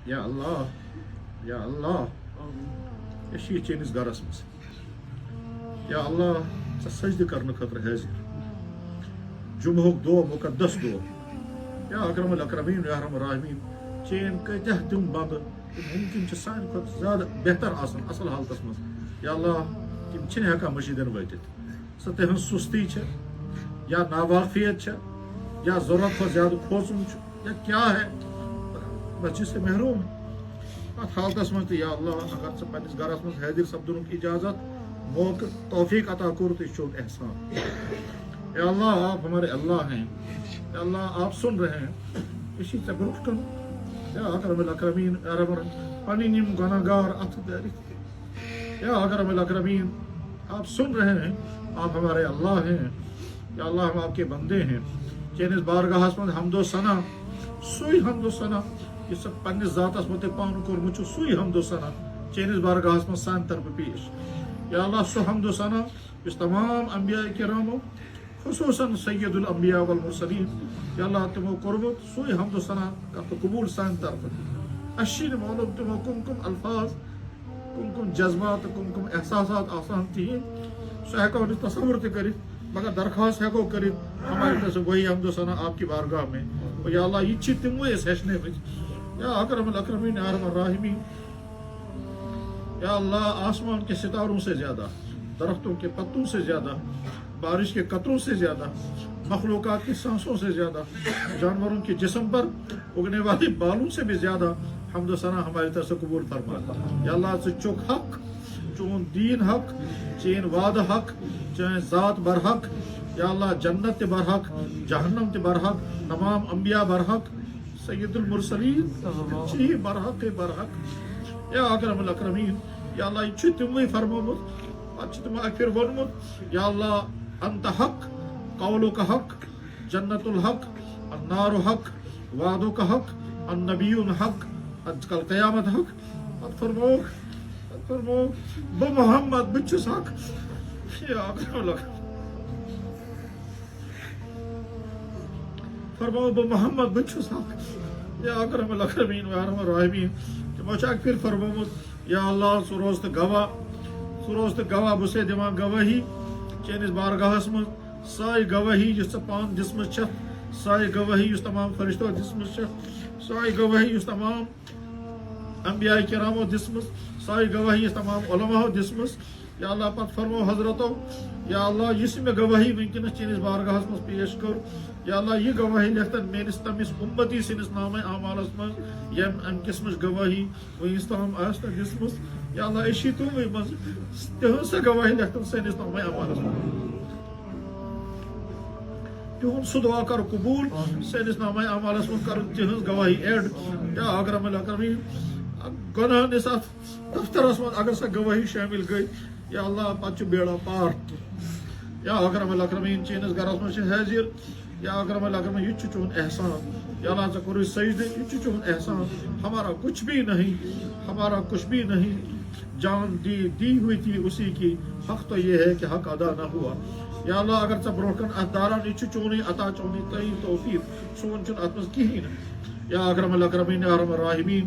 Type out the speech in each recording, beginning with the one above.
یا اللہ یا اللہ یہ چٲنِس گرس منٛز یا اللہ ژٕ سجدٕ کرنہٕ خٲطرٕ حٲضِر جمعہُک دۄہ مُقدس دۄہ یا اکرم الاکرمیٖن یا ارحم الراحمین چین کۭتیاہ تِم بنٛدٕ یِم مُمکِن چھِ سانہِ کھۄتہٕ زیادٕ بہتر آسان اصل حالتس منٛز یا اللہ تِم چھِنہٕ ہٮ۪کان مٔشیٖدن وٲتِتھ سۄ تِہنٛز سُستی چھِ یا ناواقفیت چھِ یا ضروٗرت کھۄتہٕ زیادٕ کھوژُن چھُ یا کیٛاہ ہے بس سے محروم اتھ حالتس منٛز تہِ یا اللہ اگر ژٕ پننِس گرس منٛز حٲضِر سپدنُک اجازت موقع توفیق عطا کوٚر تو یہ چون احسان یا اللہ آپ ہمارے اللہ ہیں یا اللہ آپ سن رہے ہیں اسی سے برخ کن یا اکرم الاکرمین یا رب پنٕنۍ یِم گناہگار اتھ دٲرِتھ یا اکرم الاکرمین آپ سن رہے ہیں آپ ہمارے اللہ ہیں یا اللہ ہم آپ کے بندے ہیں چٲنِس بارگاہس منٛز حمد و ثنا سُے حمد و ثنا یُس ژےٚ پننِس ذاتس متعلق پانہٕ کوٚرمُت چھُ سُے حمد و ثنا چٲنِس بارگاہس منٛز سانہِ طرفہٕ پیش یا اللہ سُہ حمد و ثنا یُس تمام انبیاء کرامو خصوصاً سید الانبیاء والمرسلین یا اللہ تِمو کوٚرمُت سُے حمد و ثنا کر قبوٗل سانہِ طرفہٕ اَسہِ چھِنہٕ معلوٗم تِمو کم الفاظ کم جذبات تہٕ کم احساسات آسان تِہنٛدۍ سُہ ہٮ۪کو نہٕ تصور تہِ کٔرِتھ مگر درخواست ہٮ۪کو کٔرِتھ ہمارے طرف سے وہی حمد و ثنا آپ کی بارگاہ میں یا اللہ یہ چھِ تِموٕے أسۍ ہیٚچھنٲومٕتۍ یا اکرم الاکرمین یا ارحم الراحمین یا اللہ آسمان کے ستاروں سے زیادہ درختوں کے پتوں سے زیادہ بارش کے قطروں سے زیادہ مخلوقات کی سانسوں سے زیادہ جانوروں کے جسم پر اگنے والے بالوں سے بھی زیادہ حمد و ثنا ہماری طرف سے قبول فرما یا اللہ ژٕ چھُکھ حق چون دین حق چین وعدٕ حق چٲنۍ ذات برحق یا اللہ جنت تہِ برحق جہنم تہِ برحق تمام انبیاء برحق سید المرسلین چی برحق یا اکرم الاکرمین یا اللہ یہ چھُ تِموٕے فرمومُت پتہٕ چھُ تِمو اکہِ پھِرِ ووٚنمُت یا اللہ انت حق قولُک حق جنت الحق النار حق وعدُک حق النبیُن حق کل قیامت حق پتہٕ فرمووُکھ بہٕ محمد بہٕ چھُس حق یا اکرم الاکرمین فرموو بہٕ محمد بہٕ چھُس حق یا اکرم الاکرمین یا ارحم الراحمین تِمو چھُ اکہِ پھِرِ فرمومُت یا اللہ ژٕ روز تہٕ گواہ بہٕ چھُسے دِوان گوٲہی چٲنِس بارگاہس منٛز سۄے گوٲہی یُس ژےٚ پانہٕ دِژمٕژ چھتھ سۄے گوٲہی یُس تمام فرشتو دِژمٕژ چھےٚ سۄے گوٲہی یُس تمام انبیاء کرامو دِژمٕژ سۄے گوٲہی یُس تمام علماہو دِژمٕژ یا اللہ پتہٕ فرمو حضرتو یا اللہ یُس مےٚ گوٲہی وٕنکیٚنس چٲنِس بارگاہس منٛز پیش کوٚر یا اللہ یہ گواہی لیکھتن میٲنِس تٔمِس اُمتی سٕنٛدِس نامے اعمالس منٛز ییٚمہِ امہِ قٕسمٕچ گوٲہی وٕنیُس تام آسہِ تۄہہِ دِژمٕژ یا اللہ أسۍ چھِ تِموٕے منٛز تِہنٛز سۄ گواہی لیکھتن سٲنِس نامے اعمالس منٛز تِہُنٛد سُہ دُعا کر قبوٗل سٲنِس نامے اعمالس منٛز کرُن تِہنٛز گواہی ایڈ یا اکرم الاکرمین گۄناہ ہٕنٛدِس اتھ دفترس منٛز اگر سۄ گواہی شٲمِل گٔے یا اللہ پتہٕ چھُ بیڑا پار یا اکرم الاکرمین چٲنِس گرس منٛز چھِ حٲضِر یا اکرم الاکرمین یہ چھُ چون احسان یا اللہ ژےٚ کوٚرُے سجدٕ یہ چھُ چون احسان ہمارا کچھ بھی نہیں جان دی ہوئی تھی اسی کی حق تو یہ ہے کہ حق ادا نہ ہوا یا اللہ اگر ژےٚ برونٛہہ کن اتھ داران یہ چھُ چونُے عطا چونُے تعیٖن توفیٖق سون چھُنہٕ اتھ منٛز کہیٖنۍ نہٕ یا اکرم الاکرمین یا ارحم الراحمین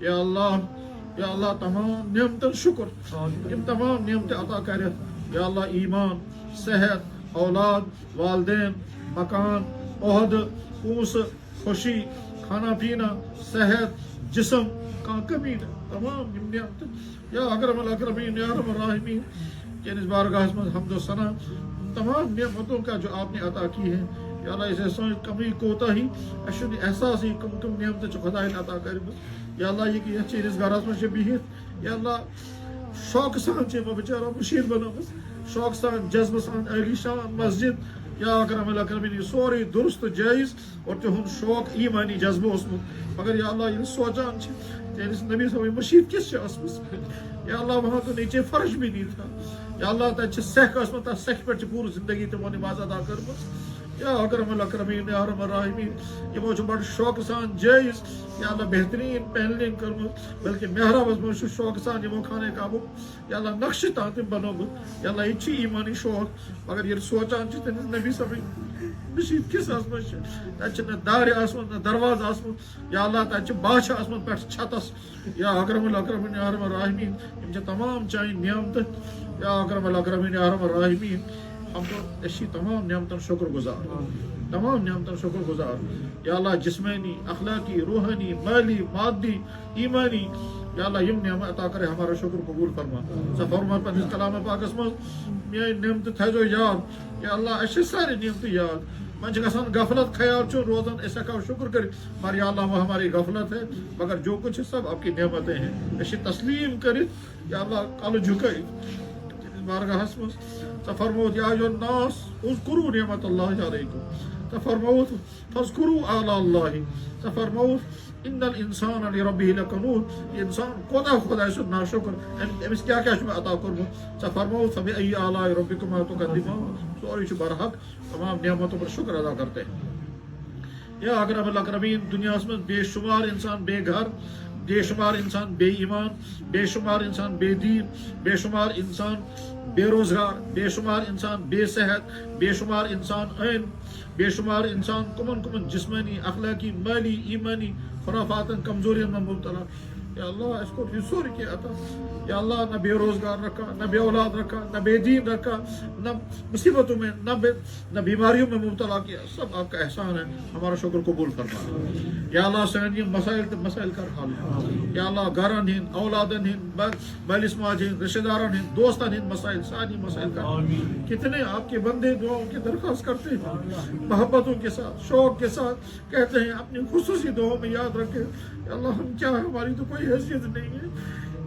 یا اللہ تمام نعمتن شکر یِم تمام نعمتہٕ عطا کرٮ۪تھ یا اللہ ایمان صحت اولاد والدین مکان عہدٕ پونٛسہٕ خوشی کھانا پینا صحت جسم کانٛہہ کمی نہٕ تمام یِم نعمتہٕ یا اکرم الاکرمین یا ارحم الراحمین چٲنِس بارگاہس منٛز حمد و ثنا تمام نعمتوں کا جو آپ نے عطا کی ہے یا اللہ اسے سٲنۍ کمی کوتاہی اَسہِ چھُنہٕ احساسٕے کم نعمتہٕ چھِ خۄدایَن عطا کٔرمٕژ یا اللہ یہِ یتھ چٲنِس گرس منٛز چھِ بِہِتھ یا اللہ شوقہٕ سان چھِ یِمو بِچارو مٔشیٖد بنٲومٕژ شوقہٕ سان جذبہٕ سان عٲلی شان مسجد یا اکرم الاکرمین یہ سورُے درست جٲیِز اور تِہُنٛد شوق ایٖمٲنی جذبہٕ اوسمُت مگر یا اللہ ییٚلہِ سونٛچان چھِ چٲنِس نبی صٲبٕنۍ مٔشیٖد کِژھ چھِ ٲسمٕژ یا اللہ وہاں تو نیچے فرش بھی نہیں تھا یا اللہ تتہِ چھِ سٮ۪کھ ٲسمٕژ تتھ سٮ۪کھِ پٮ۪ٹھ چھِ پوٗرٕ زندگی تِمو نماز ادا کٔرمٕژ یا اکرم الاکرمین یا ارحم الراحمین یِمو چھُ بڑٕ شوقہٕ سان جٲیِز یا اللہ بہتریٖن پینلنگ کٔرمٕژ بلکہِ محرابس منٛز چھُ شوقہٕ سان یِمو خانہ کعبُک یا اللہ نقشہٕ تام تٔمۍ بنوومُت یا اللہ یہِ تہِ چھُ ایٖمٲنی شوق مگر ییٚلہِ سونٛچان چھِ تٔمِس نبی صٲبٕنۍ مشید کس آسمان تک نہ دار آسمان نہ دروازہ آسمان یا اللہ تک بادشاہ آسمان پہ چھتس یا اکرم الاکرمین یا ارحم الراحمین یم تمام چانہ نعمت یا اکرم الاکرمین یا ارحم الراحمین ہم تو اسی تمام نعمتن شکر گزار تمام نعمتن شکر گزار یا اللہ جسمانی اخلاقی روحانی مالی مادی ایمانی یا اللہ یم نعمت عطا کرے ہمارا شکر قبول فرما سا فرما پنس کلام پاکس مز میری نعمت تھو یاد یا اللہ اچھے سارے نعمت یاد من گھان غفلت خیال روزان اس ہیکو شکر کر مگر یا اللہ وہ ہماری غفلت ہے مگر جو کچھ ہے سب آپ کی نعمتیں ہیں اسے تسلیم کرت یا اللہ کل جھکے بارگاہس مز ژٕ فرموت یا ایھا الناس اذکروا نعمت اللہ علیکم ژٕ فرموت فاذکروا آلاء اللہ ژٕ فرموت ان الانسان لربہ لکنود انسان کوتاہ خدا سُنٛد ناشکر أمِس کیٛاہ کیٛاہ چھُ مےٚ عطا کوٚرمُت ژٕ فرموت فبأي آلاء ربکما تکذبان سورُے چھُ برحق تمام نعمتوں پر شکر ادا کرتے ہیں یا اکرم الاکرمین دنیاہس منٛز بے شمار انسان بے گھر بے شمار انسان بے ایمان بے شمار انسان بے دین بے شمار انسان بے روزگار بے شمار انسان بے صحت بے شمار انسان عین بے شمار انسان کمن کمن جسمانی اخلاقی مالی ایمانی خرافاتن کمزورین میں مبتلا یا اللہ اس کو سوري کے عطا یا اللہ نہ بے روزگار رکھا نہ بے اولاد رکھا نہ بے دین رکھا نہ مصیبتوں میں نہ بیماریوں میں مبتلا کیا سب آپ کا احسان ہے ہمارا شکر قبول فرما یا اللہ سانی مسائل کر حل یا اللہ گھرن ہند اولادن ہند مالس ماج ہند رشتہ دارن ہند دوستن ہند مسائل سانی مسائل کر کتنے آپ کے بندے دعاؤں کی درخواست کرتے ہیں محبتوں کے ساتھ شوق کے ساتھ کہتے ہیں اپنی خصوصی دعاؤں میں یاد رکھے یا اللہ ہم کیا ہے ہماری تو کوئی حیثیت نہیں ہے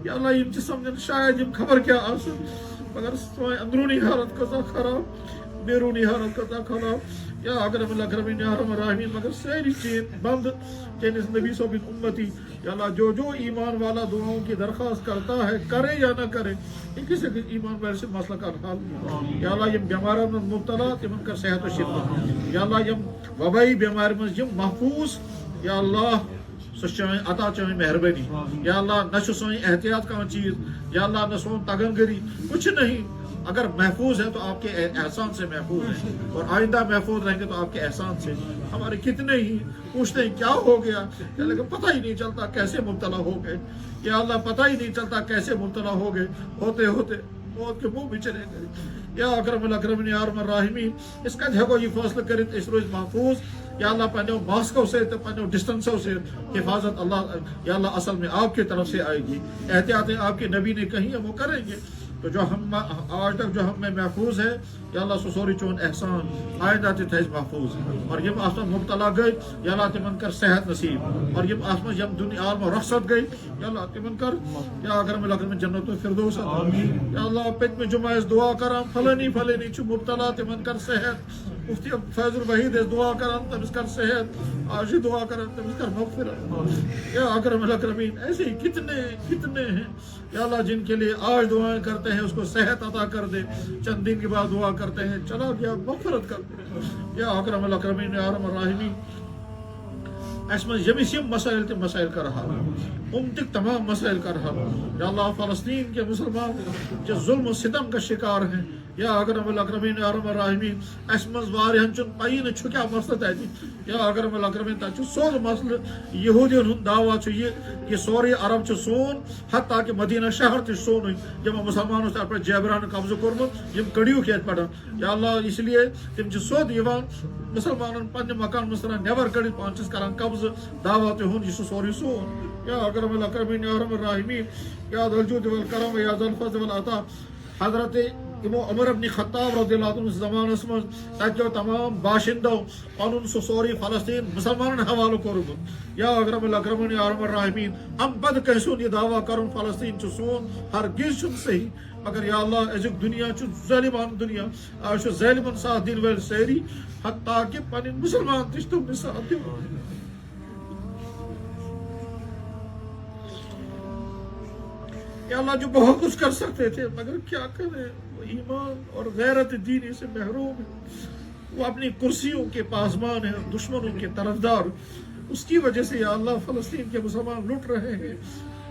یا اللہ یم سمجھن شاید یم خبر کیا آسن مگر اندرونی حالت کتا خراب بیرونی حالت کتا خراب یا اکرم الاکرمین یا ارحم الراحمین مگر ساری چیز بند چینس نبی صاحب امتی یا اللہ جو ایمان والا دعاؤں کی درخواست کرتا ہے کرے یا نہ کرے کسی ایمان والے سے مسئلہ کا حل یا اللہ یم بیمارن من مبتلا تمن کر صحت و شفا یا اللہ یم وبائی بیمار من یم محفوظ یا اللہ سوائیں عطا چاہیں مہربانی یا اللہ نہ سوائیں احتیاط کا چیز یا اللہ نہ سوائیں تگنگری کچھ نہیں اگر محفوظ ہے تو آپ کے احسان سے محفوظ ہے اور آئندہ محفوظ رہیں گے تو آپ کے احسان سے ہمارے کتنے ہی پوچھتے ہیں کیا ہو گیا لیکن پتہ ہی نہیں چلتا کیسے مبتلا ہو گئے یا اللہ پتہ ہی نہیں چلتا کیسے مبتلا ہو گئے ہوتے ہوتے موت کے منہ بھی چلے گئے یا اکرم الاکرمین یا ارحم الراحمین اس کا ہیکو یہ فیصلہ کرت اس روز محفوظ یا اللہ پنو ماسکو سے تو پنو ڈسٹنسوں سے حفاظت اللہ یا اللہ اصل میں آپ کی طرف سے آئے گی احتیاطیں آپ کے نبی نے کہیں وہ کریں گے تو جو ہم آج تک جو ہم میں محفوظ ہے یا اللہ سوری چون احسان آئندہ تھے محفوظ اور یم آسمان مبتلا گئی یا اللہ تمن کر صحت نصیب اور یم آسمان یم دنیا عالم رخصت گئی یا اللہ تمن کر یا اکرم الاکرمین جنت الفردوس یا اللہ پتم جمعہ اس دعا کرم فلانی چھ مبتلا تمن کر صحت مفتی فیض الوحید اس دعا کرم تمس کر صحت آج دعا کرم تمس کر مغفرت یا اکرم الاکرمین ایسے ہی کتنے ہیں یا اللہ جن کے لیے آج دعائیں کرتے ہیں اس کو صحت عطا کر دے چند دن کے بعد دعا کرتے ہیں چلا گیا مغفرت کر دے یا اکرم الاکرمین یا ارحم الراحمین اس میں یمس یم مسائل تے مسائل کا رہا تک تمام مسائل کا رہا یا اللہ فلسطین کے مسلمان جو ظلم و ستم کا شکار ہیں یا اکرم الاکرمین یا ارحم الراحمین اس مز واریہن چن پائی نہ چھکیا مسئلہ ہے یا اکرم الاکرمین تا چھ سوز مسئلہ یہودین ہن دعویٰ چھ یہ سوری عرب چھ سون حتیٰ کہ مدینہ شہر تہ سون جب مسلمانوں سے پر جیبران قبضہ کورمت یم کڑیو کھیت پڑھان یا اللہ اس لیے تم چھ سود یوان مسلمانن پنہ مکان مسترا نیبر کڑت پانچس کران قبضہ دعویٰ تہ ہن یہ سوری سون یا اکرم الاکرمین یا ارحم الراحمین یا ذا الجود والکرم یا ذا الفضل والعطا حضرت عمر ابن خطاب رضی اللہ عنہ زمان اسمن تاکہ تمام باشندوں پنن سوری فلسطین مسلمانن حوالہ کورمت یا اکرم الاکرمین یا ارحم الراحمین ہم بد کیسون یہ دعویٰ کرن فلسطین چھ سون ہرگز چھن صحیح مگر یا اللہ ازک دنیا چھ ظالمان دنیا آج چھ ظالمن ساتھ دین ول سیری حتیٰ کہ پنن مسلمان تش تم ساتھ دین یا اللہ جو بہت کچھ کر سکتے تھے مگر کیا کریں وہ ایمان اور غیرت دینی سے محروم ہے وہ اپنی کرسیوں کے پاسبان ہیں دشمنوں کے طرفدار اس کی وجہ سے یا اللہ فلسطین کے مسلمان لٹ رہے ہیں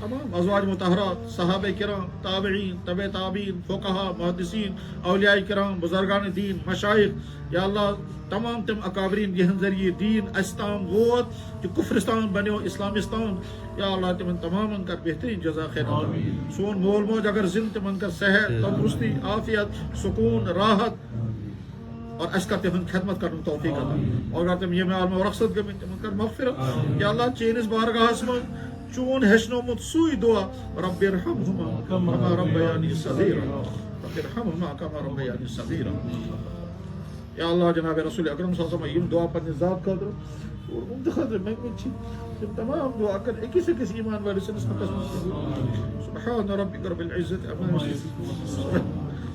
تمام ازواج مطہرات، صحابہ کرام، تابعین، طب تابعین، فقہا، محدثین، اولیاء کرام، بزرگان دین، مشائخ، یا اللہ تمام تم اکابرین یہن ذریعے دین استام ووت کہ کفرستان بنیو اسلامستان، یا اللہ تمن تمام کا بہترین جزا خیر عطا۔ سون مول موج اگر زند تمن کا صحت، تندرستی، عافیت، سکون، راحت اور اس کا تمن خدمت کرنے توفیق عطا، اور اگر تم یہ عالم رخصت گمن تمن کر مغفرت، یا اللہ چینس بارگاہس من چون ہشنومت سوئی دعا رب ارحمہما کما ربیانی صغیرا، رب ارحمہما کما ربیانی صغیرا۔ یا اللہ جناب رسول اکرم صلی اللہ علیہ وسلم یم دعا پنہ ذات خاطر اور ان خاطر منگمت چھ تم تمام دعا کر اکس ایمان والے سنس مقصد سبحان ربک رب العزت عما یصفون